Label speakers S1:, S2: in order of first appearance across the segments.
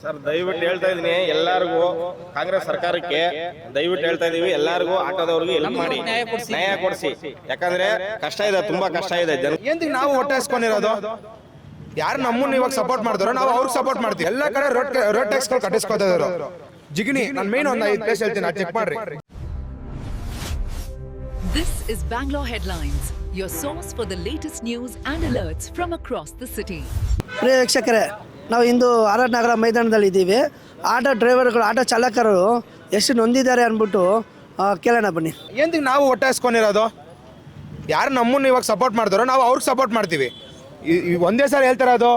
S1: Sir ದಯವಿಟ್ಟು ಹೇಳ್ತಾ ಇದೀನಿ ಎಲ್ಲರಿಗೂ ಕಾಂಗ್ರೆಸ್ ಸರ್ಕಾರಕ್ಕೆ ದಯವಿಟ್ಟು ಹೇಳ್ತಾ ಇದೀವಿ ಎಲ್ಲರಿಗೂ ಆಟೋದವ್ರಿಗೆ ಹೆಲ್ಪ್ ಮಾಡಿ ನ್ಯಾಯ ಕೊಡಿಸಿ ಯಾಕಂದ್ರೆ ಕಷ್ಟ ಇದೆ ತುಂಬಾ ಕಷ್ಟ ಇದೆ
S2: ಏಂತಿಗೆ ನಾವು ಹೊಟ್ಟೆ ಹಾಸ್ಕೊಂಡಿರೋದು ಯಾರು ನಮ್ಮನ್ನ ಇವಾಗ ಸಪೋರ್ಟ್ ಮಾಡಿದ್ರು ನಾವು ಅವ್ರಿಗೆ ಸಪೋರ್ಟ್ ಮಾಡ್ತೀವಿ ಎಲ್ಲ ಕಡೆ ರೋಡ್ ಟ್ಯಾಕ್ಸ್ ಕಟ್ಟಿಸ್ಕೊತಾ ಇದ್ರು ಜಿಗಣಿ ನಾನು ಮೇನ್ ಒಂದು 5 ಪ್ಲೇಸ್ ಹೇಳ್ತೀನಿ ಚೆಕ್ ಮಾಡ್ರಿ.
S3: This is Bangalore Headlines, your source for the latest news and alerts from across the city.
S4: ಪ್ರಿಯ ವೀಕ್ಷಕರೇ, ನಾವು ಇಂದು ಆರ್ ನಗರ ಮೈದಾನದಲ್ಲಿ ಇದ್ದೀವಿ. ಆಟೋ ಡ್ರೈವರ್ಗಳು ಆಟೋ ಚಾಲಕರು ಎಷ್ಟು ನೊಂದಿದ್ದಾರೆ ಅಂದ್ಬಿಟ್ಟು ಕೇಳೋಣ ಬನ್ನಿ.
S2: ಏಂತಿಗೆ ನಾವು ಹೊಟ್ಟೆ ಹಾಸ್ಕೊಂಡಿರೋದು ಯಾರು ನಮ್ಮನ್ನ ಇವಾಗ ಸಪೋರ್ಟ್ ಮಾಡಿದ್ರು ನಾವು ಅವ್ರಿಗೆ ಸಪೋರ್ಟ್ ಮಾಡ್ತೀವಿ. ಒಂದೇ ಸಾರಿ ಹೇಳ್ತಿರೋದು,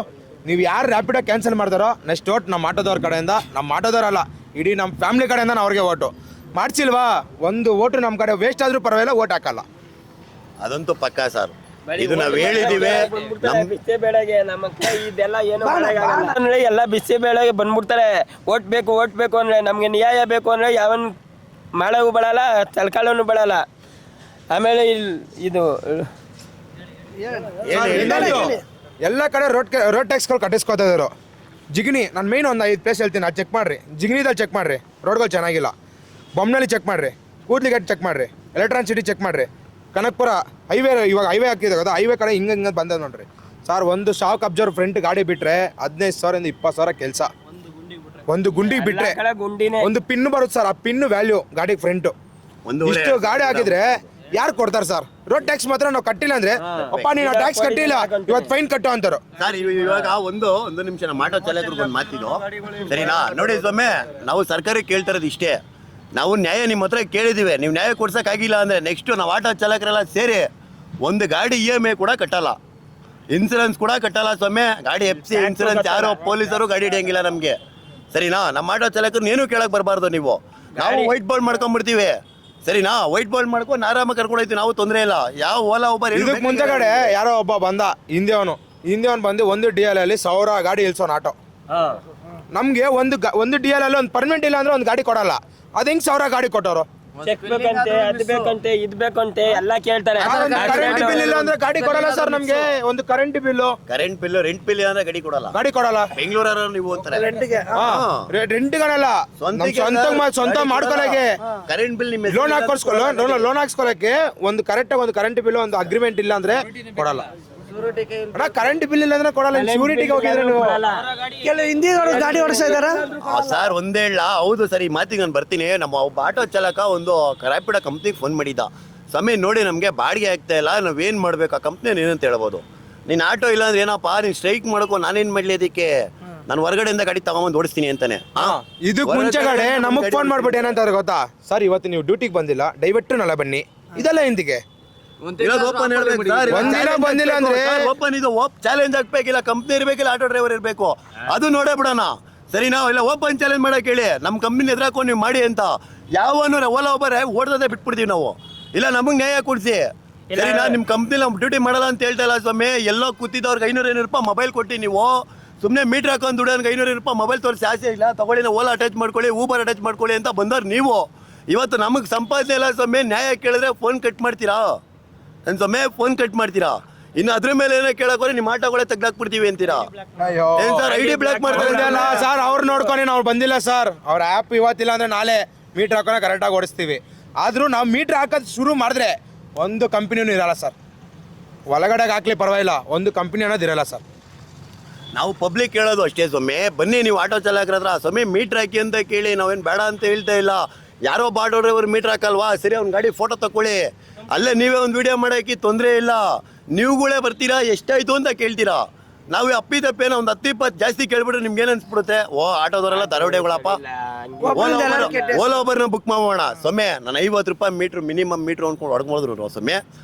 S2: ನೀವು ಯಾರು ರ್ಯಾಪಿಡೋ ಕ್ಯಾನ್ಸಲ್ ಮಾಡ್ತಾರೋ ನೆಕ್ಸ್ಟ್ ಓಟ್ ನಮ್ಮ ಆಟೋದವ್ರ ಕಡೆಯಿಂದ, ನಮ್ಮ ಆಟೋದವ್ರಲ್ಲ ಇಡೀ ನಮ್ಮ ಫ್ಯಾಮಿಲಿ ಕಡೆಯಿಂದ ನಾವು ಅವ್ರಿಗೆ ಓಟು ಮಾಡಿಸಿಲ್ವಾ. ಒಂದು ಓಟು ನಮ್ಮ ಕಡೆ ವೇಸ್ಟ್ ಆದರೂ ಪರವಾಗಿಲ್ಲ, ಓಟ್ ಹಾಕಲ್ಲ.
S5: ಅದಂತೂ ಪಕ್ಕ ಸರ್. ಇದು ನಾವು ಹೇಳಿದೀವಿ.
S6: ಬಿಸಿ ಬೇಳೆಗೆ ನಮ್ಮ ಇದೆಲ್ಲ ಏನು ಅಂದ್ರೆ ಎಲ್ಲ ಬಿಸಿ ಬೇಳೆಗೆ ಬಂದ್ಬಿಡ್ತಾರೆ. ಓಟ್ ಬೇಕು ಅಂದ್ರೆ ನಮ್ಗೆ ನ್ಯಾಯ ಬೇಕು ಅಂದ್ರೆ ಯಾವನ್ ಮಾಡಗೂ ಬರಲ್ಲ, ತಳ್ಕೊಳ್ಳೋನು ಬರಲ್ಲ. ಆಮೇಲೆ ಇದು
S2: ಎಲ್ಲ ಕಡೆ ರೋಡ್ ಟ್ಯಾಕ್ಸ್ಗಳು ಕಟ್ಟಿಸ್ಕೊತಾ ಇದ್ರು. ಜಿಗಣಿ ನಾನು ಮೇನ್ ಒಂದು 5 ಪ್ಲೇಸ್ ಹೇಳ್ತೀನಿ, ಅದು ಚೆಕ್ ಮಾಡಿರಿ. ಜಿಗಣಿದಲ್ಲಿ ಚೆಕ್ ಮಾಡಿರಿ, ರೋಡ್ಗಳು ಚೆನ್ನಾಗಿಲ್ಲ. ಬೊಮ್ಮನಳ್ಳಿ ಚೆಕ್ ಮಾಡಿರಿ, ಕೂಡ್ಲಿಘಾಟ್ ಚೆಕ್ ಮಾಡಿರಿ, ಎಲೆಕ್ಟ್ರಾನಿಕ್ ಸಿಟಿ ಚೆಕ್ ಮಾಡಿರಿ, ಕನಕಪುರ ಹೈವೇ ಇವಾಗ ಹೈವೇ ಹಾಕಿದೆ ಗೊತ್ತಾ, ಹೈವೇ ಕಡೆ ಹಿಂಗೆ ಬಂದ ನೋಡ್ರಿ ಸರ್. ಒಂದು ಶಾಕ್ ಅಬ್ಸರ್ವ್ ಫ್ರಂಟ್ ಗಾಡಿ ಬಿಟ್ಟರೆ 15,000 ಇಂದ 20,000 ಕೆಲಸ. ಒಂದು ಗುಂಡಿಗೆ ಬಿಟ್ಟರೆ ಒಂದು ಪಿನ್ ಬರುತ್ತೆ ಸರ್, ಆ ಪಿನ್ ವ್ಯಾಲ್ಯೂ ಗಾಡಿ ಫ್ರಂಟು. ಇಷ್ಟು ಗಾಡಿ ಹಾಕಿದ್ರೆ ಯಾರು ಕೊಡ್ತಾರೆ ಸರ್? ರೋಡ್ ಟ್ಯಾಕ್ಸ್ ಮಾತ್ರ ನಾವು ಕಟ್ಟಿಲ್ಲ ಅಂದ್ರೆ ಅಪ್ಪ ನೀನು ಟ್ಯಾಕ್ಸ್ ಕಟ್ಟಿಲ್ಲ ಇವತ್ತು ಫೈನ್ ಕಟ್ಟು ಅಂತಾರ
S5: ಸರ್. ಇವಾಗ ಒಂದು ನಿಮಿಷ ನಮ್ಮ ಆಟೋ ಚಾಲಕರಿಗೆ ಒಂದು ಮಾತಿದು ಸರಿನಾ. ನೋಡಿ ಸ್ವಾಮಿ, ನಾವು ಸರ್ಕಾರಕ್ಕೆ ಕೇಳ್ತಾ ಇರೋದು ಇಷ್ಟೇ. ನಾವು ನ್ಯಾಯ ನಿಮ್ಮ ಹತ್ರ ಕೇಳಿದ್ದೀವಿ, ನೀವು ನ್ಯಾಯ ಕೊಡ್ಸೋಕ್ಕಾಗಿಲ್ಲ ಅಂದರೆ ನೆಕ್ಸ್ಟ್ ನಾವು ಆಟೋ ಚಾಲಕರೆಲ್ಲ ಸೇರಿ ಒಂದು ಗಾಡಿ EMI ಕೂಡ ಕಟ್ಟಲ್ಲ, ಇನ್ಸೂರೆನ್ಸ್ ಕೂಡ ಕಟ್ಟಲ್ಲ ಸ್ವಾಮಿ. ಗಾಡಿ FC ಇನ್ಸೂರೆನ್ಸ್ ಯಾರೋ ಪೊಲೀಸರು ಗಾಡಿ ಹಿಡಿಯಂಗಿಲ್ಲ ನಮಗೆ, ಸರಿನಾ. ನಮ್ಮ ಆಟೋ ಚಾಲಕರು ಏನು ಕೇಳಕ್ಕೆ ಬರಬಾರ್ದು. ನೀವು ನಾವು ವೈಟ್ ಬೋರ್ಡ್ ಮಾಡ್ಕೊಂಡ್ಬಿಡ್ತೀವಿ, ಸರಿನಾ. ವೈಟ್ ಬೋರ್ಡ್ ಮಾಡ್ಕೊಂಡು ಆರಾಮಾಗಿ ಕರ್ಕೊಂಡು ಹೋಯ್ತೀವಿ, ನಾವು ತೊಂದರೆ ಇಲ್ಲ. ಯಾವ ಓಲಾ ಒಬ್ಬರು
S2: ಇದಕ್ಕೆ ಮುಂಚೆ ಕಡೆ ಯಾರೋ ಒಬ್ಬ ಬಂದ ಹಿಂದಿಯವನು ಬಂದು ಒಂದು DL ಅಲ್ಲಿ 1000 ಗಾಡಿ ಇಳ್ಸೋನ್ ಆಟೋ. ನಮ್ಗೆ ಒಂದು DL ಅಲ್ಲಿ ಒಂದು ಪರ್ಮನೆಂಟ್ ಇಲ್ಲ ಅಂದ್ರೆ ಒಂದು ಗಾಡಿ ಕೊಡಲ್ಲ. ಅದ್ ಹೆಂಗ್ 1000 ಗಾಡಿ ಕೊಟ್ಟವರು?
S6: ಚೆಕ್ ಬೇಕಂತೆ, ಅದ್ ಬೇಕಂತೆ, ಇದ್ ಬೇಕಂತೆ ಎಲ್ಲ ಕೇಳ್ತಾರೆ.
S2: ಕರೆಂಟ್ ಬಿಲ್ ಇಲ್ಲ ಅಂದ್ರೆ ಗಾಡಿ ಕೊಡಲ್ಲ ಸರ್ ನಮ್ಗೆ. ಒಂದು ಕರೆಂಟ್ ಬಿಲ್
S5: ರೆಂಟ್ ಬಿಲ್ ಅಂದ್ರೆ ಗಾಡಿ ಕೊಡಲ್ಲ. ಬೆಂಗಳೂರ ನೀವು ಅಂತಾರೆ
S2: ರೆಂಟ್ಗಳಲ್ಲ, ಸ್ವಂತ ಮಾಡ್ಕೊಳಕ್ಕೆ
S5: ಕರೆಂಟ್ ಬಿಲ್ ನಿಮ್ಮ
S2: ಲೋನ್ ಹಾಕ್ಸ್ಕೊಳಕ್ಕೆ ಒಂದು ಕರೆಕ್ಟ್ ಒಂದು ಕರೆಂಟ್ ಬಿಲ್ ಒಂದು ಅಗ್ರಿಮೆಂಟ್ ಇಲ್ಲ ಅಂದ್ರೆ ಕೊಡಲ್ಲ. ಕರೆಂಟ್ ಬಿಲ್ ಇಲ್ಲ ಅಂದ್ರೆ ಕೊಡಲ್ಲ. ಸೂರಿಟಿಗೆ ಹೋಗಿದ್ರೆ ನೀವು
S4: ಕೆಲವು ಹಿಂದಿಗಳು ಗಾಡಿ ಓಡಿಸ್ತಾ ಇದಾರ
S5: ಸರ್. ಒಂದೇ ಇಲ್ಲ, ಹೌದು ಸರ್. ಈ ಮಾತಿಗೆ ನಾನು ಬರ್ತೀನಿ. ನಮ್ಮ ಒಬ್ಬ ಆಟೋ ಚಾಲಕ ಒಂದು ರ್ಯಾಪಿಡೋ ಕಂಪ್ನಿಗೆ ಫೋನ್ ಮಾಡಿದ್ದ. ಸಮಯ ನೋಡಿ ನಮಗೆ ಬಾಡಿಗೆ ಆಗ್ತಾ ಇಲ್ಲ, ನಾವೇನು ಮಾಡ್ಬೇಕು, ಆ ಕಂಪ್ನಿ ಏನಂತ ಹೇಳ್ಬೋದು. ನೀನು ಆಟೋ ಇಲ್ಲ ಅಂದ್ರೆ ಏನಪ್ಪ, ನೀನು ಸ್ಟ್ರೈಕ್ ಮಾಡ್ಕೊ, ನಾನೇನು ಮಾಡಲಿ ಅದಕ್ಕೆ, ನಾನು ಹೊರಗಡೆಯಿಂದ ಗಾಡಿ ತಗೊಂಬಂದು ಓಡಿಸ್ತೀನಿ ಅಂತಾನೆ.
S2: ಇದಕ್ಕೆ ಮುಂಚೆಗಡೆ ನಮಗೆ ಫೋನ್ ಮಾಡ್ಬಿಟ್ಟು ಏನಂತಾರೆ ಗೊತ್ತಾ, ಸರ್ ಇವತ್ತು ನೀವು ಡ್ಯೂಟಿಗೆ ಬಂದಿಲ್ಲ, ದಯವಿಟ್ಟು ನಾಳೆ ಬನ್ನಿ. ಇದೆಲ್ಲ ಹಿಂದಿಗೆ ಬಂದಿಲ್ಲ ಅಂದ್ರೆ
S5: ಚಾಲೆಂಜ್ ಆಗ್ಬೇಕಿಲ್ಲ, ಕಂಪ್ನಿ ಇರ್ಬೇಕಿಲ್ಲ, ಆಟೋ ಡ್ರೈವರ್ ಇರಬೇಕು. ಅದು ನೋಡೇ ಬಿಡೋಣ, ಸರಿನಾ. ಇಲ್ಲ ಓಪನ್ ಚಾಲೆಂಜ್ ಮಾಡಕ್ ಹೇಳಿ, ನಮ್ಮ ಕಂಪ್ನಿ ಎದುರಾಕೊಂಡು ನೀವು ಮಾಡಿ ಅಂತ. ಯಾವನು ಓಲಾ ಒಬ್ಬರೇ ಓಡ್ದದೆ ಬಿಟ್ಬಿಡ್ತೀವಿ ನಾವು. ಇಲ್ಲ ನಮಗೆ ನ್ಯಾಯ ಕೊಡಿಸಿ, ಸರಿನಾ. ನಿಮ್ಮ ಕಂಪ್ನಿ ನಾವು ಡ್ಯೂಟಿ ಮಾಡಲ್ಲ ಅಂತ ಹೇಳ್ತಾ ಇಲ್ಲ ಸ್ವಾಮಿ. ಎಲ್ಲೋ ಕೂತಿದ್ದವ್ರಿಗೆ 500 ರೂಪಾಯಿ ಮೊಬೈಲ್ ಕೊಟ್ಟು ನೀವು ಸುಮ್ಮನೆ ಮೀಟ್ರ್ ಹಾಕೊಂಡು ದುಡಿಯೋನ್ಗೆ 500 ರೂಪಾಯಿ ಮೊಬೈಲ್ ತೋರಿಸಿ ಆಸೆ ಇಲ್ಲ. ತಗೊಳ್ಳಿ, ಓಲಾ ಅಟ್ಯಾಚ್ ಮಾಡ್ಕೊಳ್ಳಿ, ಊಬರ್ ಅಟ್ಯಾಚ್ ಮಾಡ್ಕೊಳ್ಳಿ ಅಂತ ಬಂದವ್ರು ನೀವು. ಇವತ್ತು ನಮಗೆ ಸಂಪಾದನೆ ಇಲ್ಲ ಸ್ವಾಮಿ. ನ್ಯಾಯ ಕೇಳಿದ್ರೆ ಫೋನ್ ಕಟ್ ಮಾಡ್ತೀರಾ ನನ್ನ ಸ್ವಾಮಿ, ಫೋನ್ ಕಟ್ ಮಾಡ್ತೀರಾ. ಇನ್ನು ಅದ್ರ ಮೇಲೆ ಏನೋ ಕೇಳಕೋರೆ ನಿಮ್ಮ ಆಟೋಗಳೇ ತೆಗ್ದಾಕ್ಬಿಡ್ತೀವಿ ಅಂತೀರಾ. ಏನ್ ಸರ್ ID ಬ್ಲಾಕ್ ಮಾಡ್ತಾರೆ
S2: ಸರ್? ಅವ್ರು ನೋಡ್ಕೊಂಡು ಅವ್ರು ಬಂದಿಲ್ಲ ಸರ್. ಅವ್ರ ಆ್ಯಪ್ ಇವತ್ತಿಲ್ಲ ಅಂದ್ರೆ ನಾಳೆ ಮೀಟ್ರ್ ಹಾಕೋಣ ಕರೆಕ್ಟಾಗಿ ಓಡಿಸ್ತೀವಿ. ಆದರೂ ನಾವು ಮೀಟ್ರ್ ಹಾಕೋದು ಶುರು ಮಾಡಿದ್ರೆ ಒಂದು ಕಂಪ್ನಿನೂ ಇರಲ್ಲ ಸರ್. ಒಳಗಡೆಗೆ ಹಾಕ್ಲಿ ಪರವಾಗಿಲ್ಲ, ಒಂದು ಕಂಪ್ನಿ ಅನ್ನೋದು ಇರಲ್ಲ ಸರ್.
S5: ನಾವು ಪಬ್ಲಿಕ್ ಹೇಳೋದು ಅಷ್ಟೇ ಸ್ವಾಮಿ. ಬನ್ನಿ ನೀವು ಆಟೋ ಚಾಲಕರ ಹತ್ರ ಸ್ವಾಮಿ ಮೀಟ್ರ್ ಹಾಕಿ ಅಂತ ಕೇಳಿ, ನಾವೇನು ಬೇಡ ಅಂತ ಹೇಳ್ತಾ ಇಲ್ಲ. ಯಾರೋ ಆಟೋ ಡ್ರೈವರ್ ಮೀಟ್ರ್ ಹಾಕಲ್ವಾ, ಸರಿ ಅವ್ನ ಗಾಡಿ ಫೋಟೋ ತಗೊಳ್ಳಿ, ಅಲ್ಲೇ ನೀವೇ ಒಂದು ವಿಡಿಯೋ ಮಾಡೋಕ್ಕೆ ತೊಂದರೆ ಇಲ್ಲ. ನೀವುಗಳೇ ಬರ್ತೀರಾ, ಎಷ್ಟಾಯಿತು ಅಂತ ಕೇಳ್ತೀರಾ. ನಾವು ಅಪ್ಪಿತಪ್ಪೇನೋ ಒಂದು 10-20 ಜಾಸ್ತಿ ಕೇಳ್ಬಿಟ್ರೆ ನಿಮ್ಗೆ ಏನು ಅನ್ಸ್ಬಿಡುತ್ತೆ, ಓ ಆಟೋದವರೆಲ್ಲ ದರೋಡೆಗಳಪ್ಪ, ಓಲಾ ಒಬ್ಬರನ್ನ ಬುಕ್ ಮಾಡೋಣ ಸೊಮ್ಮೆ. ನಾನು 50 ರೂಪಾಯಿ ಮೀಟ್ರ್ ಮಿನಿಮಮ್ ಮೀಟ್ರ್ ಅಂದ್ಕೊಂಡು ಹೊಡ್ಕೊಂಡ್ರು ಸೊಮ್ಮೆ.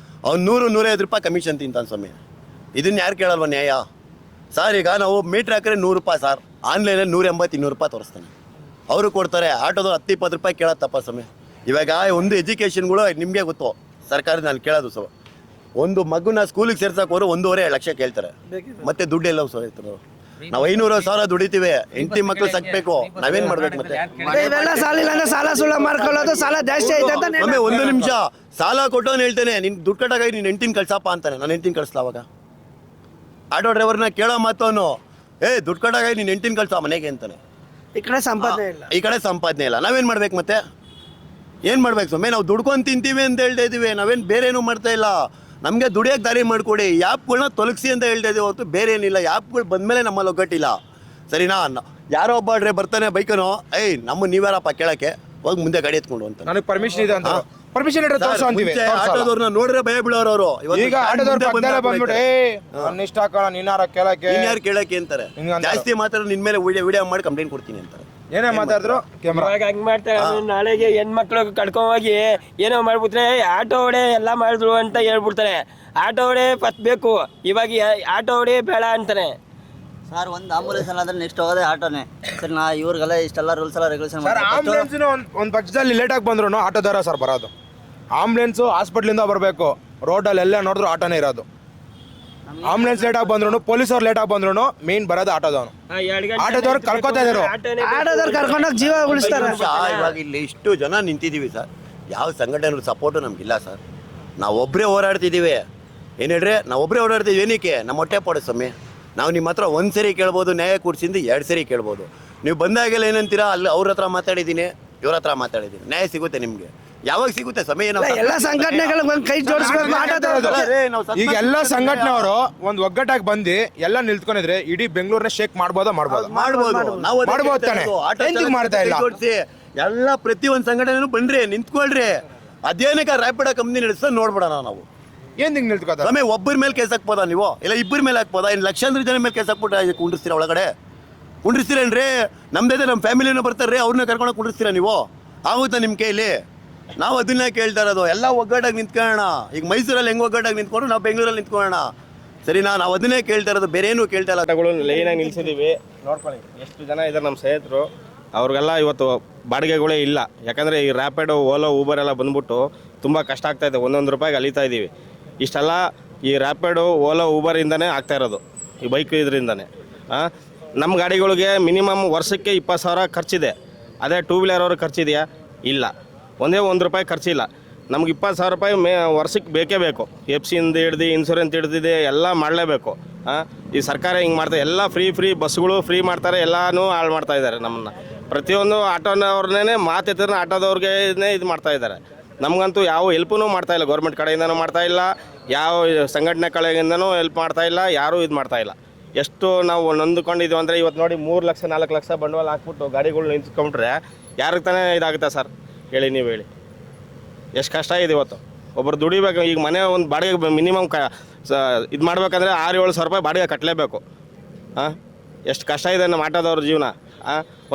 S5: ಅವ್ನು 100-150 ರೂಪಾಯಿ ಕಮಿಷನ್ ತಿಂತಾನೆ ಸೊಮ್ಮೆ. ಇದನ್ನ ಯಾರು ಕೇಳಲ್ವ ನ್ಯಾಯ ಸರ್? ಈಗ ನಾವು ಮೀಟ್ರ್ ಹಾಕಿದ್ರೆ 100 ರೂಪಾಯಿ ಸರ್, ಆನ್ಲೈನಲ್ಲಿ 180-200 ರೂಪಾಯಿ ತೋರಿಸ್ತಾನೆ. ಅವರು ಕೊಡ್ತಾರೆ. ಆಟೋದವ್ರು 10-20 ರೂಪಾಯಿ ಕೇಳತ್ತಪ್ಪ ಸಮಯ. ಇವಾಗ ಒಂದು ಎಜುಕೇಷನ್ಗಳು ನಿಮಗೆ ಗೊತ್ತು, ಸರ್ಕಾರ ನಾನು ಕೇಳೋದು ಸೊ ಒಂದು ಮಗುನ ಸ್ಕೂಲಿಗೆ ಸೇರ್ಸಕ್ಕೆ ಹೋದ್ರೆ 1.5 ಲಕ್ಷ ಕೇಳ್ತಾರೆ. ಮತ್ತೆ ದುಡ್ಡೆಲ್ಲ ಸೋಯ್ತಾರೆ. ನಾವು 500,000 ದುಡಿತೀವಿ, ಹೆಂಡತಿ ಮಕ್ಳು ಸಾಕ್ಬೇಕು, ನಾವೇನ್ ಮಾಡ್ಬೇಕು? ಮತ್ತೆ
S4: ಇವೆಲ್ಲ ಸಾಲ ಇಲ್ಲ ಅಂದ್ರೆ ಸಾಲ ಸುಳ್ಳ ಮಾಡ್ಕೊಳ್ಳೋದು, ಸಾಲ ಜಾಸ್ತಿ ಐತೆ ಅಂತ.
S5: ಒಮ್ಮೆ ಒಂದು ನಿಮಿಷ ಸಾಲ ಕೊಟ್ಟವನು ಹೇಳ್ತೇನೆ, ನಿನ್ ದುಡ್ಡು ಕಟ್ಟಾಗ ನೀನ್ ಹೆಂಡತಿನ ಕಳ್ಸಪ್ಪ ಅಂತಾನೆ. ನಾನು ಹೆಂಡತಿನ ಕಳಿಸ್ಲಾ ಅವಾಗ? ಆಟೋ ಡ್ರೈವರ್ನ ಕೇಳೋ ಮಾತವನು, ದುಡ್ಡು ಕಟ್ಟಾಗ ನೀನ್ ಹೆಂಡತಿನ ಕಳ್ಸ ಮನೆಗೆ ಅಂತಾನೆ.
S4: ಈ ಕಡೆ ಸಂಪಾದನೆ ಇಲ್ಲ.
S5: ಈ ಕಡೆ ಸಂಪಾದನೆ ಇಲ್ಲ. ನಾವೇನು ಮಾಡ್ಬೇಕು ಮತ್ತೆ? ಏನು ಮಾಡ್ಬೇಕು ಸ್ವಾಮಿ? ನಾವು ದುಡ್ಕೊಂಡು ತಿಂತೀವಿ ಅಂತ ಹೇಳ್ತಾ ಇದ್ದೀವಿ, ನಾವೇನು ಬೇರೆ ಏನೂ ಮಾಡ್ತಾ ಇಲ್ಲ. ನಮಗೆ ದುಡಿಯೋಕ್ಕೆ ದಾರಿ ಮಾಡಿಕೊಡಿ, ಆ್ಯಪ್ಗಳನ್ನ ತೊಲಗಿಸಿ ಅಂತ ಹೇಳ್ತಾ ಇದ್ದೀವಿ ಹೊರತು ಬೇರೆ ಏನಿಲ್ಲ. ಆ್ಯಪ್ಗಳು ಬಂದಮೇಲೆ ನಮ್ಮಲ್ಲಿ ಒಗ್ಗಟ್ಟಿಲ್ಲ, ಸರಿನಾ? ಯಾರೋ ಒಬ್ಬ ಬರ್ತಾನೆ ಬೈಕನು, ಏಯ್ ನಮ್ಮ ನೀವ್ಯಾರಪ್ಪ ಕೇಳಕ್ಕೆ, ಹೋಗಿ ಮುಂದೆ ಗಾಡಿ ಎತ್ಕೊಂಡು ಅಂತ.
S2: ನನಗೆ ಪರ್ಮಿಷನ್ ಇದೆ ಅಂತ ಪರ್ಮಿಷನ್ ಇಟ್ಟರೆ ತೋರ್ಸು ಅಂತೀವಿ.
S5: ಆಟೋದವ್ರನ್ನ ನೋಡ್ರೆ ಭಯ ಬೀಳೋರು ಅವರು.
S2: ಈಗ ಆಟೋದವ್ರು ಪಕ್ಕದಲ್ಲೇ ಬಂದ್ಬಿಟ್ಟು ನನ್ನ ಇಷ್ಟ ಹಾಕೋಣ ನೀನಾರ ಕೇಳಕ್ಕೆ,
S5: ಯಾರು ಕೇಳಕ್ಕೆ ಅಂತಾರೆ. ಜಾಸ್ತಿ ಮಾತಾಡೋ ನಿನ್ ಮೇಲೆ ವಿಡಿಯೋ ಮಾಡಿ ಕಂಪ್ಲೇಂಟ್ ಕೊಡ್ತೀನಿ ಅಂತಾರೆ.
S2: ಏನೇ ಮಾತಾಡಿದ್ರು ಕ್ಯಾಮ್ರಾ
S6: ಇವಾಗ ಹಂಗ್ ಮಾಡ್ತಾರೆ. ನಾಳೆಗೆ ಹೆಣ್ಮಕ್ಳು ಕಡ್ಕೊಂಡೋಗಿ ಏನೋ ಮಾಡ್ಬಿಟ್ರೆ ಆಟೋ ಹೊಡೆ ಎಲ್ಲ ಮಾಡಿದ್ರು ಅಂತ ಹೇಳ್ಬಿಡ್ತಾರೆ. ಆಟೋ ಹೊಡೆ ಫಸ್ಟ್ ಬೇಕು, ಇವಾಗ ಆಟೋ ಹೊಡೆ ಬೇಡ ಅಂತಾನೆ.
S7: ಸರ್ ಒಂದು ಆಂಬುಲೆನ್ಸ್ ಅಂದ್ರೆ ನೆಕ್ಸ್ಟ್ ಹೋಗೋದೇ ಆಟೋನೇ. ಸರ್ ನಾ ಇವ್ರಿಗೆಲ್ಲ ಇಷ್ಟೆಲ್ಲ ರೂಲ್ಸ್ ಎಲ್ಲ ರೆಗ್ಯುಲೇಷನ್
S2: ಸರ್ ಆಂಬುಲೆನ್ಸ್ ಒಂದು ಪಕ್ಷದಲ್ಲಿ ಲೇಟಾಗಿ ಬಂದ್ರು ಆಟೋದವರ ಸರ್ ಬರೋದು. ಆಂಬುಲೆನ್ಸು ಹಾಸ್ಪಿಟ್ಲಿಂದ ಬರಬೇಕು, ರೋಡಲ್ಲಿ ಎಲ್ಲ ನೋಡಿದ್ರು ಆಟೋನೇ ಇರೋದು. ಆಂಬುಲೆನ್ಸ್ ಲೇಟಾಗಿ ಬಂದ್ರು, ಪೊಲೀಸವ್ರು ಲೇಟಾಗಿ ಬಂದ್ರು, ಮೇನ್ ಬರೋದು ಆಟೋದವನು. ಆಟೋದವ್ರು ಕಳ್ಕೊತಾ ಇದ್ರು.
S4: ಆಟೋದವ್ರು ಕರ್ಕೊಂಡೋಗಿ ಜೀವ ಉಳಿಸ್ತಾರೆ.
S5: ಇವಾಗ ಇಲ್ಲಿ ಇಷ್ಟು ಜನ ನಿಂತಿದ್ದೀವಿ ಸರ್, ಯಾವ ಸಂಘಟನೆ ಸಪೋರ್ಟು ನಮಗಿಲ್ಲ ಸರ್. ನಾವು ಒಬ್ಬರೇ ಹೋರಾಡ್ತಿದ್ದೀವಿ. ಏನು ಹೇಳ್ರಿ, ನಾವು ಒಬ್ಬರೇ ಓಡಾಡ್ತೀವಿ. ಏನಕ್ಕೆ? ನಮ್ಮ ಹೊಟ್ಟೆ ಪೋಡೆ ಸ್ವಾಮಿ. ನಾವು ನಿಮ್ಮ ಹತ್ರ ಒಂದು ಸರಿ ಕೇಳ್ಬೋದು, ನ್ಯಾಯ ಕೊಡ್ಸಿಂದ 2 ಸರಿ ಕೇಳ್ಬೋದು. ನೀವು ಬಂದಾಗೆಲ್ಲ ಏನಂತೀರಾ, ಅಲ್ಲಿ ಅವ್ರ ಹತ್ರ ಮಾತಾಡಿದ್ದೀನಿ, ಇವ್ರ ಹತ್ರ ಮಾತಾಡಿದ್ದೀನಿ, ನ್ಯಾಯ ಸಿಗುತ್ತೆ ನಿಮಗೆ. ಯಾವಾಗ ಸಿಗುತ್ತೆ ಸಮಯ?
S4: ಎಲ್ಲ ಸಂಘಟನೆಗಳು ಕೈ ಜೋಡಿಸ್ಬೇಕು.
S2: ಈಗ ಎಲ್ಲ ಸಂಘಟನೆಯವರು ಒಂದು ಒಗ್ಗಟ್ಟಾಗಿ ಬಂದು ಎಲ್ಲ ನಿಲ್ತ್ಕೊಂಡಿದ್ರೆ ಇಡೀ ಬೆಂಗಳೂರನ್ನ ಶೇಕ್ ಮಾಡ್ಬೋದು.
S5: ನಾವು
S2: ಮಾಡ್ಬೋದು ತಾನೆ, ಎಂದಿಗೂ ಮಾಡ್ತಾ ಇಲ್ಲ.
S5: ಎಲ್ಲ ಪ್ರತಿಯೊಂದು ಸಂಘಟನೆ ಬನ್ರಿ, ನಿಂತ್ಕೊಳ್ರಿ. ಅದೇನಕ್ಕೆ ರ್ಯಾಪಿಡೋ ಕಂಪ್ನಿ ನಡೆಸ್ತಾ ನೋಡ್ಬಿಡೋಣ ನಾವು.
S2: ಏನ್ ಹಿಂಗ್ ನಿಲ್ತ್ಕೋತಾರೆ?
S5: ಸಮಯ ಒಬ್ಬರ ಮೇಲೆ ಕೇಸ್ ಹಾಕ್ಬೋದಾ ನೀವು? ಇಲ್ಲ ಇಬ್ಬರ ಮೇಲೆ ಹಾಕ್ಬೋದಾ? ಇನ್ನು ಲಕ್ಷಾಂತರ ಜನ ಮೇಲೆ ಕೇಸ್ ಹಾಕ್ಬಿಟ್ಟು ಕುಂಡಿಸ್ತೀರಾ ಒಳಗಡೆ? ಕುಂಡಿಸ್ತೀರೇನ್ರಿ? ನಮ್ದೇ ನಮ್ಮ ಫ್ಯಾಮಿಲಿನೂ ಬರ್ತಾರ್ರಿ, ಅವ್ರನ್ನ ಕರ್ಕೊಂಡು ಕುಂಡಿಸ್ತೀರಾ ನೀವು? ಆಗುತ್ತಾ ನಿಮ್ಮ ಕೈಲಿ? ನಾವು ಅದನ್ನ ಕೇಳ್ತಾ ಇರೋದು. ಎಲ್ಲ ಒಗ್ಗಟ್ಟಾಗಿ ನಿಂತ್ಕೊಳ್ಳೋಣ. ಈಗ ಮೈಸೂರಲ್ಲಿ ಹೆಂಗೆ ಒಗ್ಗಟ್ಟಾಗಿ ನಿಂತ್ಕೊಂಡು ನಾವು ಬೆಂಗಳೂರಲ್ಲಿ ನಿಂತ್ಕೊಳ್ಳೋಣ, ಸರಿನಾ? ನಾವು ಅದನ್ನೇ ಕೇಳ್ತಾ ಇರೋದು, ಬೇರೆ ಏನೂ ಕೇಳ್ತಾ ಇಲ್ಲ.
S1: ಆಟೋಗಳು ಲೈನಾಗಿ ನಿಲ್ಸಿದ್ದೀವಿ, ನೋಡ್ಕೊಳ್ಳಿ ಎಷ್ಟು ಜನ ಇದ್ದಾರೆ ನಮ್ಮ ಸ್ನೇಹಿತರು. ಅವ್ರಿಗೆಲ್ಲ ಇವತ್ತು ಬಾಡಿಗೆಗಳೇ ಇಲ್ಲ. ಯಾಕಂದರೆ ಈ ರ್ಯಾಪಿಡೋ, ಓಲೋ, ಊಬರ್ ಎಲ್ಲ ಬಂದ್ಬಿಟ್ಟು ತುಂಬ ಕಷ್ಟ ಆಗ್ತಾಯಿದೆ. 1 ರೂಪಾಯಿಗೆ ಅಲಿತಾ ಇದ್ದೀವಿ. ಇಷ್ಟೆಲ್ಲ ಈ ರ್ಯಾಪಿಡೋ, ಓಲೋ, ಊಬರಿಂದನೇ ಆಗ್ತಾ ಇರೋದು, ಈ ಬೈಕ್ ಇದರಿಂದನೇ. ನಮ್ಮ ಗಾಡಿಗಳಿಗೆ ಮಿನಿಮಮ್ ವರ್ಷಕ್ಕೆ 20,000 ಖರ್ಚಿದೆ. ಅದೇ 2 ವೀಲರ್ ಅವ್ರಿಗೆ ಖರ್ಚಿದೆಯಾ? ಇಲ್ಲ. ಒಂದೇ 1 ರೂಪಾಯಿ ಖರ್ಚಿಲ್ಲ. ನಮ್ಗೆ 20,000 ರೂಪಾಯಿ ವರ್ಷಕ್ಕೆ ಬೇಕೇ ಬೇಕು. ಎಫ್ಸಿಯಿಂದ ಹಿಡ್ದು ಇನ್ಸೂರೆನ್ಸ್ ಹಿಡ್ದಿದೆ ಎಲ್ಲ ಮಾಡಲೇಬೇಕು. ಈ ಸರ್ಕಾರ ಹಿಂಗೆ ಮಾಡ್ತಾರೆ. ಎಲ್ಲ ಫ್ರೀ ಬಸ್ಗಳು ಫ್ರೀ ಮಾಡ್ತಾರೆ, ಎಲ್ಲನೂ ಹಾಳು ಮಾಡ್ತಾ ಇದ್ದಾರೆ ನಮ್ಮನ್ನು. ಪ್ರತಿಯೊಂದು ಆಟೋನವ್ರನ್ನೇ ಮಾತೆತ್ತಿದ್ರೆ ಆಟೋದವ್ರಿಗೆ ಇದು ಮಾಡ್ತಾ ಇದ್ದಾರೆ. ನಮಗಂತೂ ಯಾವ ಹೆಲ್ಪೂ ಮಾಡ್ತಾಯಿಲ್ಲ, ಗೌರ್ಮೆಂಟ್ ಕಡೆಯಿಂದನೂ ಮಾಡ್ತಾಯಿಲ್ಲ, ಯಾವ ಸಂಘಟನೆ ಕಡೆಯಿಂದನೂ ಹೆಲ್ಪ್ ಮಾಡ್ತಾಯಿಲ್ಲ, ಯಾರೂ ಇದು ಮಾಡ್ತಾಯಿಲ್ಲ. ಎಷ್ಟು ನಾವು ನೊಂದ್ಕೊಂಡಿದ್ದೀವಿ ಅಂದರೆ ಇವತ್ತು ನೋಡಿ 3 ಲಕ್ಷ 4 ಲಕ್ಷ ಬಂಡವಾಳ ಹಾಕ್ಬಿಟ್ಟು ಗಾಡಿಗಳು ನಿಂತ್ಕೊಂಡ್ರೆ ಯಾರಿಗೆ ತಾನೇ ಇದಾಗುತ್ತೆ ಸರ್? ಹೇಳಿ, ನೀವು ಹೇಳಿ. ಎಷ್ಟು ಕಷ್ಟ ಇದೆ ಇವತ್ತು. ಒಬ್ಬರು ದುಡಿಬೇಕು. ಈಗ ಮನೆ ಒಂದು ಬಾಡಿಗೆ ಮಿನಿಮಮ್ ಇದು ಮಾಡ್ಬೇಕಂದ್ರೆ 6-7 ಸಾವಿರ ರೂಪಾಯಿ ಬಾಡಿಗೆ ಕಟ್ಟಲೇಬೇಕು. ಎಷ್ಟು ಕಷ್ಟ ಇದೆ ನಮ್ಮ ಆಟೋದವ್ರ ಜೀವನ.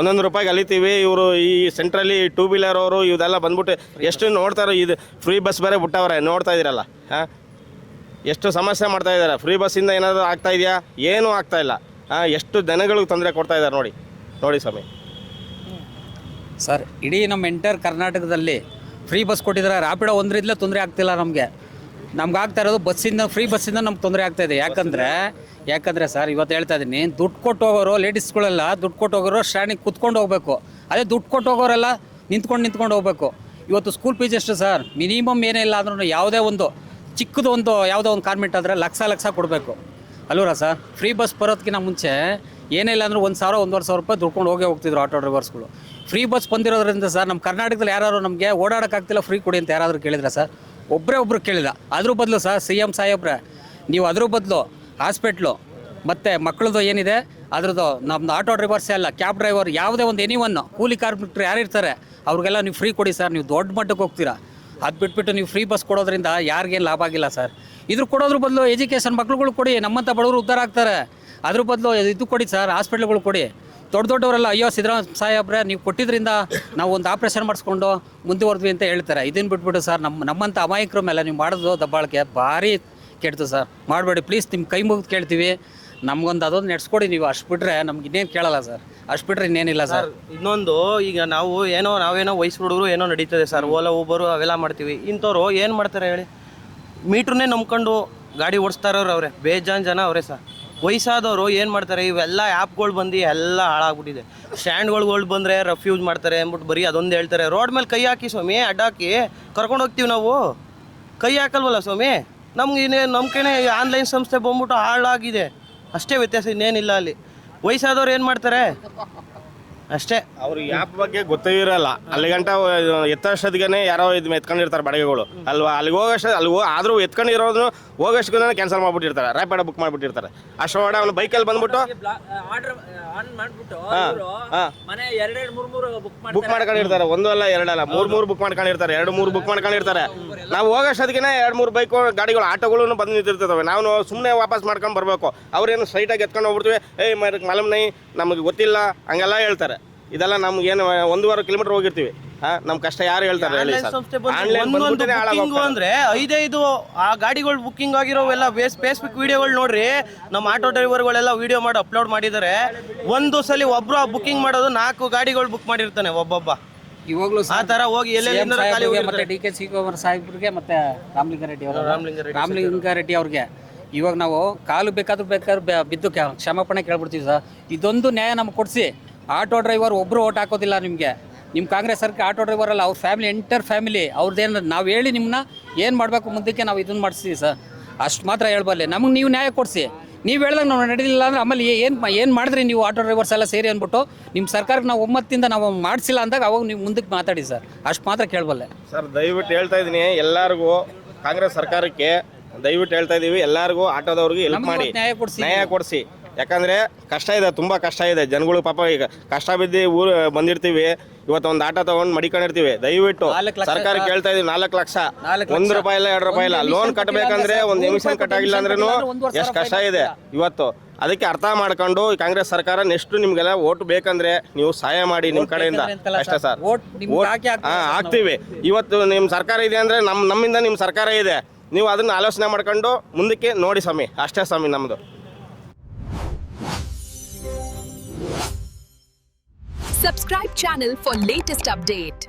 S1: 1 ರೂಪಾಯಿಗೆ ಅಲಿತೀವಿ. ಇವರು ಈ ಸೆಂಟ್ರಲ್ಲಿ 2 ವೀಲರ್ ಅವರು ಇದೆಲ್ಲ ಬಂದ್ಬಿಟ್ಟು ಎಷ್ಟು ನೋಡ್ತಾರೆ. ಇದು ಫ್ರೀ ಬಸ್ ಬೇರೆ ಬಿಟ್ಟವ್ರೆ, ನೋಡ್ತಾ ಇದ್ದೀರಲ್ಲ. ಎಷ್ಟು ಸಮಸ್ಯೆ ಮಾಡ್ತಾ ಇದ್ದಾರೆ. ಫ್ರೀ ಬಸ್ಸಿಂದ ಏನಾದರೂ ಆಗ್ತಾ ಇದೆಯಾ? ಏನೂ ಆಗ್ತಾಯಿಲ್ಲ. ಎಷ್ಟು ಜನಗಳಿಗೆ ತೊಂದರೆ ಕೊಡ್ತಾ ಇದ್ದಾರೆ ನೋಡಿ ಸ್ವಾಮಿ.
S8: ಸರ್, ಇಡೀ ನಮ್ಮ ಎಂಟೈರ್ ಕರ್ನಾಟಕದಲ್ಲಿ ಫ್ರೀ ಬಸ್ ಕೊಟ್ಟಿದ್ದಾರೆ. ರ್ಯಾಪಿಡೋ ಒಂದರಿಂದಲೇ ತೊಂದರೆ ಆಗ್ತಿಲ್ಲ ನಮಗೆ. ನಮ್ಗೆ ಆಗ್ತಾ ಇರೋದು ಬಸ್ಸಿಂದ, ಫ್ರೀ ಬಸ್ಸಿಂದ ನಮ್ಗೆ ತೊಂದರೆ ಆಗ್ತಾಯಿದೆ. ಯಾಕಂದರೆ ಸರ್, ಇವತ್ತು ಹೇಳ್ತಾ ಇದ್ದೀನಿ, ದುಡ್ಡು ಕೊಟ್ಟು ಹೋಗೋರು, ಲೇಡೀಸ್ಗಳೆಲ್ಲ ದುಡ್ಡು ಕೊಟ್ಟು ಹೋಗೋರು ಸ್ಟ್ಯಾಂಡಿಗೆ ಕುತ್ಕೊಂಡು ಹೋಗಬೇಕು. ಅದೇ ದುಡ್ಡು ಕೊಟ್ಟು ಹೋಗೋರೆಲ್ಲ ನಿಂತ್ಕೊಂಡು ಹೋಗಬೇಕು. ಇವತ್ತು ಸ್ಕೂಲ್ ಫೀಸ್ ಎಷ್ಟು ಸರ್? ಮಿನಿಮಮ್ ಏನೇ ಇಲ್ಲ ಅಂದ್ರೂ ಯಾವುದೇ ಒಂದು ಚಿಕ್ಕದು ಯಾವುದೋ ಒಂದು ಕಾನ್ವೆಂಟ್ ಆದರೆ ಲಕ್ಷ ಕೊಡಬೇಕು ಅಲ್ವರ ಸರ್? ಫ್ರೀ ಬಸ್ ಬರೋದಕ್ಕಿಂತ ಮುಂಚೆ ಏನೇ ಇಲ್ಲ ಅಂದರೂ 1,000 1,500 ರೂಪಾಯಿ ದುಡ್ಕೊಂಡು ಹೋಗ್ತಿದ್ರು ಆಟೋ ಡ್ರೈವರ್ಸ್ಗಳು. ಫ್ರೀ ಬಸ್ ಬಂದಿರೋದ್ರಿಂದ ಸರ್, ನಮ್ಮ ಕರ್ನಾಟಕದಲ್ಲಿ ಯಾರು ನಮಗೆ ಓಡಾಡೋಕ್ಕಾಗ್ತಿಲ್ಲ, ಫ್ರೀ ಕೊಡಿ ಅಂತ ಯಾರಾದರೂ ಕೇಳಿದ್ರೆ ಸರ್? ಒಬ್ಬರು ಕೇಳಿದ. ಅದ್ರ ಬದಲು ಸರ್, CM ಸಾಹೇಬ್ರೆ, ನೀವು ಅದ್ರ ಬದಲು ಹಾಸ್ಪಿಟ್ಲು ಮತ್ತು ಮಕ್ಕಳದು ಏನಿದೆ ಅದ್ರದ್ದು, ನಮ್ಮದು ಆಟೋ ಡ್ರೈವರ್ಸೇ ಅಲ್ಲ, ಕ್ಯಾಬ್ ಡ್ರೈವರ್, ಯಾವುದೇ ಒಂದು ಎನಿವನ್ನು ಕೂಲಿ ಕಾರ್ಮಿಕರು ಯಾರು ಇರ್ತಾರೆ ಅವ್ರಿಗೆಲ್ಲ ನೀವು ಫ್ರೀ ಕೊಡಿ ಸರ್. ನೀವು ದೊಡ್ಡ ಮಟ್ಟಕ್ಕೆ ಹೋಗ್ತೀರಾ. ಅದು ಬಿಟ್ಬಿಟ್ಟು ನೀವು ಫ್ರೀ ಬಸ್ ಕೊಡೋದ್ರಿಂದ ಯಾರಿಗೇನು ಲಾಭ ಆಗಿಲ್ಲ ಸರ್. ಇದ್ರ ಕೊಡೋದ್ರ ಬದಲು ಎಜುಕೇಷನ್ ಮಕ್ಳುಗಳು ಕೊಡಿ, ನಮ್ಮಂಥ ಬಡವರು ಉದ್ಧಾರ ಆಗ್ತಾರೆ. ಅದ್ರ ಬದಲು ಇದು ಕೊಡಿ ಸರ್, ಹಾಸ್ಪಿಟ್ಲ್ಗಳು ಕೊಡಿ. ದೊಡ್ಡವರೆಲ್ಲ ಅಯ್ಯೋ ಸಿದ್ದರಾಮಯ್ಯ ಸಾಹೇಬ್ರೆ ನೀವು ಕೊಟ್ಟಿದ್ದರಿಂದ ನಾವು ಒಂದು ಆಪ್ರೇಷನ್ ಮಾಡಿಸ್ಕೊಂಡು ಮುಂದುವರೆದ್ವಿ ಅಂತ ಹೇಳ್ತಾರೆ. ಇದನ್ನು ಬಿಟ್ಬಿಟ್ಟು ಸರ್, ನಮ್ಮಂಥ ಅಮಾಯಕರ ಮೇಲೆ ನೀವು ಮಾಡೋದು ದಬ್ಬಾಳಿಕೆ ಭಾರಿ ಕೆಡ್ತು ಸರ್. ಮಾಡಬೇಡಿ ಪ್ಲೀಸ್, ನಿಮ್ಮ ಕೈ ಮುಗಿದು ಕೇಳ್ತೀವಿ. ನಮಗೊಂದು ಅದೊಂದು ನಡೆಸ್ಕೊಡಿ ನೀವು. ಅಷ್ಟು ಬಿಟ್ಟರೆ ನಮ್ಗೆ ಇನ್ನೇನು ಕೇಳಲ್ಲ ಸರ್. ಅಷ್ಟು ಬಿಟ್ಟರೆ ಇನ್ನೇನಿಲ್ಲ ಸರ್.
S9: ಇನ್ನೊಂದು, ಈಗ ನಾವೇನೋ ವಯಸ್ಸು ಹುಡುಗರು ಏನೋ ನಡೀತದೆ ಸರ್, ಓಲಾ ಊಬರು ಅವೆಲ್ಲ ಮಾಡ್ತೀವಿ. ಇಂಥವ್ರು ಏನು ಮಾಡ್ತಾರೆ ಹೇಳಿ? ಮೀಟ್ರನ್ನೇ ನಂಬ್ಕೊಂಡು ಗಾಡಿ ಓಡಿಸ್ತಾ ಇರೋರು ಅವರೇ, ಬೇಜಾನ್ ಜನ ಅವರೇ ಸರ್. ವಯಸ್ಸಾದವರು ಏನು ಮಾಡ್ತಾರೆ, ಇವೆಲ್ಲ ಆ್ಯಪ್ಗಳು ಬಂದು ಎಲ್ಲ ಹಾಳಾಗ್ಬಿಟ್ಟಿದೆ. ಸ್ಟ್ಯಾಂಡ್ಗಳು ಬಂದರೆ ರಫ್ ಯೂಸ್ ಮಾಡ್ತಾರೆ ಅಂದ್ಬಿಟ್ಟು ಬರೀ ಅದೊಂದು ಹೇಳ್ತಾರೆ. ರೋಡ್ ಮೇಲೆ ಕೈ ಹಾಕಿ ಸ್ವಾಮಿ, ಅಡ್ಡಾಕಿ ಕರ್ಕೊಂಡು ಹೋಗ್ತೀವಿ ನಾವು. ಕೈ ಹಾಕಲ್ವಲ್ಲ ಸ್ವಾಮಿ. ನಮ್ಗೇನೆ ಆನ್ಲೈನ್ ಸಂಸ್ಥೆ ಬಂದ್ಬಿಟ್ಟು ಹಾಳಾಗಿದೆ ಅಷ್ಟೇ ವ್ಯತ್ಯಾಸ, ಇನ್ನೇನಿಲ್ಲ ಅಲ್ಲಿ. ವಯಸ್ಸಾದವ್ರು ಏನು ಮಾಡ್ತಾರೆ? ಅಷ್ಟೇ.
S1: ಅವ್ರಿಗೆ ಆ್ಯಪ್ ಬಗ್ಗೆ ಗೊತ್ತೇ ಇರಲ್ಲ. ಅಲ್ಲಿ ಗಂಟ ಎತ್ತಷ್ಟೊತ್ತಿಗೆ ಯಾರೋ ಇದು ಎತ್ಕೊಂಡಿರ್ತಾರೆ ಬಾಡಿಗೆಗಳು ಅಲ್ವಾ. ಅಲ್ಲಿಗೆ ಆದರೂ ಎತ್ಕೊಂಡಿರೋದು ಹೋಗೋಷ್ಟು ಕ್ಯಾನ್ಸಲ್ ಮಾಡ್ಬಿಟ್ಟಿರ್ತಾರೆ, ರ್ಯಾಪಿಡೋ ಬುಕ್ ಮಾಡಿಬಿಟ್ಟಿರ್ತಾರೆ. ಅಷ್ಟೊಳಗಡೆ ಅವ್ನು ಬೈಕಲ್ಲಿ ಬಂದ್ಬಿಟ್ಟು ಬುಕ್ ಮಾಡ್ಕೊಂಡಿರ್ತಾರೆ. ಒಂದು ಅಲ್ಲ ಎರಡಲ್ಲ, ಮೂರು ಬುಕ್ ಮಾಡ್ಕೊಂಡಿರ್ತಾರೆ, 2-3 ಬುಕ್ ಮಾಡ್ಕೊಂಡಿರ್ತಾರೆ. ನಾವು ಹೋಗೋಷ್ಟೊತ್ತಿಗೆ 2-3 ಬೈಕ್ ಗಾಡಿಗಳು ಆಟೋಗಳು ಬಂದು ನಿಂತಿರ್ತವೆ. ನಾವು ಸುಮ್ಮನೆ ವಾಪಸ್ ಮಾಡ್ಕೊಂಡು ಬರಬೇಕು. ಅವ್ರೇನು ಸ್ಟ್ರೈಟಾಗಿ ಎತ್ಕೊಂಡು ಹೋಗ್ಬಿಡ್ತೀವಿ, ಮಾಲೂಮ್ ನೈ ನಮಗೆ ಗೊತ್ತಿಲ್ಲ ಹಂಗೆಲ್ಲ ಹೇಳ್ತಾರೆ. ಇದೆಲ್ಲ ನಮ್ಗೇನು 1.5 ಕಿಲೋಮೀಟರ್ ಹೋಗಿರ್ತೀವಿ. ನಮ್ಮ ಕಷ್ಟ ಯಾರು ಹೇಳ್ತಾರೆ ಹೇಳಿ ಸರ್?
S9: ಬುಕ್ಕಿಂಗ್ ಅಂದ್ರೆ 5 ಆ ಗಾಡಿಗಳು ಬುಕ್ಕಿಂಗ್ ಆಗಿರೋವೆಲ್ಲ ಫೇಸ್ಬುಕ್ ವಿಡಿಯೋಗಳು ನೋಡ್ರಿ. ನಮ್ಮ ಆಟೋ ಡ್ರೈವರ್ಗಳೆಲ್ಲ ವಿಡಿಯೋ ಮಾಡಿ ಅಪ್ಲೋಡ್ ಮಾಡಿದ್ದಾರೆ. ಒಂದು ಸಲ ಒಬ್ರು ಆ ಬುಕ್ಕಿಂಗ್ ಮಾಡೋದು 4 ಗಾಡಿಗಳು ಬುಕ್ ಮಾಡಿರ್ತಾನೆ ಒಬ್ಬೊಬ್ಬ.
S8: ಇವಾಗಲೂ
S9: ಆ ತರ ಹೋಗಿ ಎಲ್ಲೆಲ್ಲಿಂದ ಖಾಲಿ
S8: ಮತ್ತೆ ಡಿ ಕೆ ಶಿವಕುಮಾರ್ ಸಾಹೇಬ್ರಿಗೆ ಮತ್ತೆ ರಾಮಲಿಂಗಾರೆಡ್ಡಿ ಅವ್ರಿಗೆ ಇವಾಗ ನಾವು ಕಾಲು ಬೇಕಾದ್ರೆ ಬಿದ್ದು ಕ್ಷಮಾಪಣೆ ಕೇಳ್ಬಿಡ್ತೀವಿ ಸರ್. ಇದೊಂದು ನ್ಯಾಯ ನಮ್ಗೆ ಕೊಡಿಸಿ. ಆಟೋ ಡ್ರೈವರ್ ಒಬ್ಬರು ಓಟ್ ಹಾಕೋದಿಲ್ಲ ನಿಮಗೆ. ನಿಮ್ಮ ಕಾಂಗ್ರೆಸ್ ಸರ್ಕಾರ ಆಟೋ ಡ್ರೈವರ್ ಅಲ್ಲ, ಅವ್ರ ಫ್ಯಾಮಿಲಿ ಎಂಟರ್ ಫ್ಯಾಮಿಲಿ ಅವ್ರದ್ದೇನು ನಾವು ಹೇಳಿ ನಿಮ್ಮನ್ನ ಏನು ಮಾಡಬೇಕು ಮುಂದಕ್ಕೆ ನಾವು ಇದನ್ನು ಮಾಡಿಸ್ತೀವಿ ಸರ್. ಅಷ್ಟು ಮಾತ್ರ ಹೇಳ್ಬಲ್ಲೆ. ನಮಗೆ ನೀವು ನ್ಯಾಯ ಕೊಡಿಸಿ. ನೀವು ಹೇಳ್ದಾಗ ನಾವು ನಡೆದಿಲ್ಲ ಅಂದ್ರೆ ಆಮೇಲೆ ಏನು ಮಾಡಿದ್ರಿ ನೀವು ಆಟೋ ಡ್ರೈವರ್ಸ್ ಎಲ್ಲ ಸೇರಿ ಅಂದ್ಬಿಟ್ಟು ನಿಮ್ಮ ಸರ್ಕಾರಕ್ಕೆ ನಾವು ಒಮ್ಮತ್ತಿಂದ ನಾವು ಮಾಡಿಸಿಲ್ಲ ಅಂದಾಗ ಅವಾಗ ನೀವು ಮುಂದಕ್ಕೆ ಮಾತಾಡಿ ಸರ್. ಅಷ್ಟು ಮಾತ್ರ ಕೇಳಬಲ್ಲೆ
S1: ಸರ್. ದಯವಿಟ್ಟು ಹೇಳ್ತಾ ಇದ್ದೀನಿ ಎಲ್ಲರಿಗೂ, ಕಾಂಗ್ರೆಸ್ ಸರ್ಕಾರಕ್ಕೆ ದಯವಿಟ್ಟು ಹೇಳ್ತಾ ಇದ್ದೀವಿ, ಎಲ್ಲರಿಗೂ ಆಟೋದವ್ರಿಗೆ ಹೆಲ್ಪ್ ಮಾಡಿ, ನ್ಯಾಯ ಕೊಡಿಸಿ. ಯಾಕಂದರೆ ಕಷ್ಟ ಇದೆ, ತುಂಬ ಕಷ್ಟ ಇದೆ. ಜನಗಳು ಪಾಪ ಈಗ ಕಷ್ಟ ಬಿದ್ದು ಊರು ಬಂದಿರ್ತೀವಿ. ಇವತ್ತು ಒಂದು ಆಟೋ ತೊಗೊಂಡು ಮಡಿಕೊಂಡಿರ್ತೀವಿ. ದಯವಿಟ್ಟು ಸರ್ಕಾರಕ್ಕೆ ಹೇಳ್ತಾ ಇದೀವಿ, 4 ಲಕ್ಷ, 1 ರೂಪಾಯಿ ಇಲ್ಲ 2 ರೂಪಾಯಿ ಇಲ್ಲ. ಲೋನ್ ಕಟ್ಟಬೇಕಂದ್ರೆ ಒಂದು ಎಮಿಷನ್ ಕಟ್ಟಾಗಿಲ್ಲ ಅಂದ್ರೂ ಎಷ್ಟು ಕಷ್ಟ ಇದೆ ಇವತ್ತು. ಅದಕ್ಕೆ ಅರ್ಥ ಮಾಡ್ಕೊಂಡು ಕಾಂಗ್ರೆಸ್ ಸರ್ಕಾರ ನೆಕ್ಸ್ಟ್ ನಿಮ್ಗೆಲ್ಲ ಓಟ್ ಬೇಕಂದ್ರೆ ನೀವು ಸಹಾಯ ಮಾಡಿ ನಿಮ್ಮ ಕಡೆಯಿಂದ. ಅಷ್ಟೇ ಸರ್. ಆಗ್ತೀವಿ. ಇವತ್ತು ನಿಮ್ಮ ಸರ್ಕಾರ ಇದೆ ಅಂದರೆ ನಮ್ಮಿಂದ ನಿಮ್ಮ ಸರ್ಕಾರ ಇದೆ. ನೀವು ಅದನ್ನ ಆಲೋಚನೆ ಮಾಡ್ಕೊಂಡು ಮುಂದಕ್ಕೆ ನೋಡಿ ಸ್ವಾಮಿ. ಅಷ್ಟೇ ಸ್ವಾಮಿ ನಮ್ಮದು.
S3: Subscribe channel for latest update.